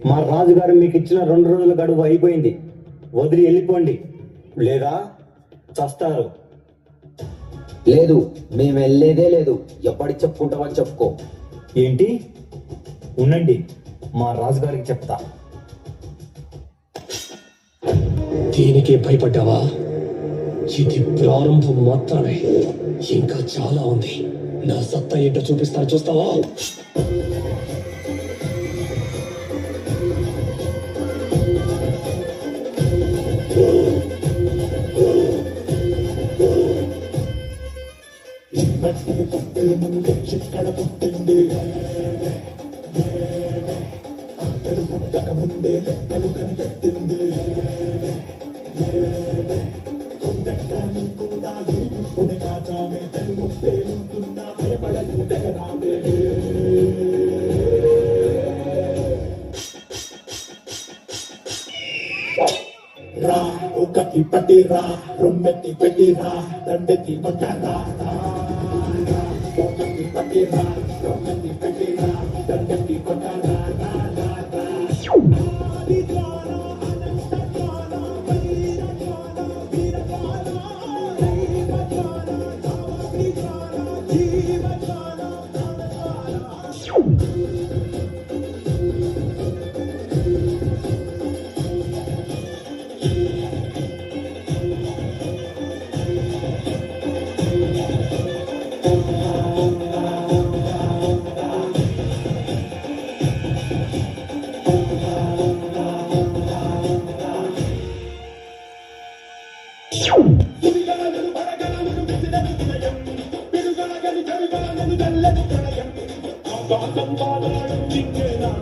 మా రాజుగారు మీకు ఇచ్చిన 2 రోజుల గడువు అయిపోయింది. వదిలి వెళ్ళిపోండి, లేదా చస్తారు. లేదు, మేము వెళ్ళేదే లేదు. ఎప్పటి చెప్పుకుంటావా చెప్పుకో. ఏంటి? ఉండండి, మా రాజుగారికి చెప్తా. దీనికి భయపడ్డావా? ఇది ప్రారంభం మాత్రమే, ఇంకా చాలా ఉంది. నా సత్తా ఏంటో చూపిస్తా, చూస్తావా? రా ఒకటి పట్టిరా, రొమ్మెత్తి పెట్టిరా, దండెత్తి కొట్టరా. ఒకటి పట్టిరా, రొమ్మెత్తి పెట్టిరా, దండెత్తి కొట్టరా.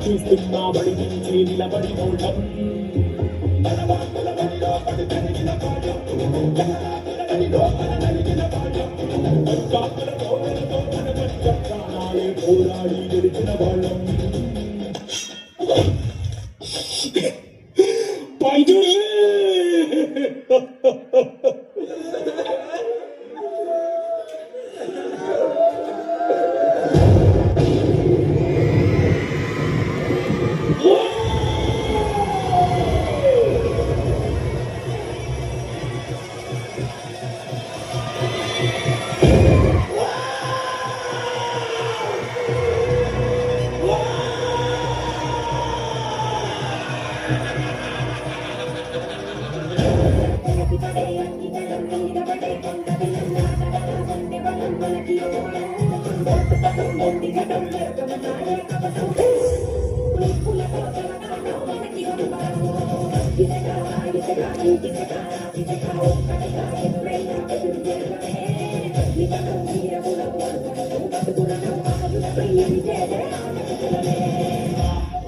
చూస్తున్నా బడి నుంచి నిలబడి ఉండడం పోరాడి గెలిచిన వాళ్ళం.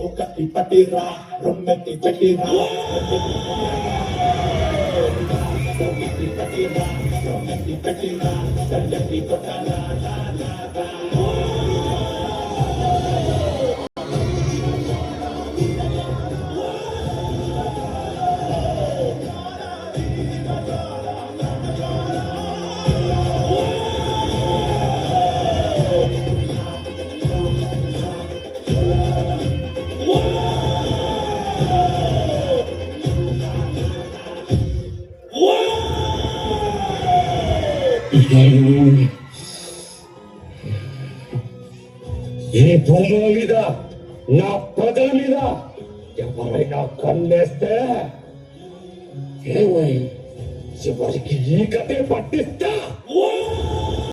ఒకటి పట్టిరా, రొమ్మెత్తి పెట్టిరా, రొమ్మెత్తి పెట్టిరా, దండెత్తి కొట్టరా. ఈ భూముల మీద, నా ప్రజల మీద ఎవరైనా కన్నేస్తే చివరికి ఈ కథే పట్టిస్తా.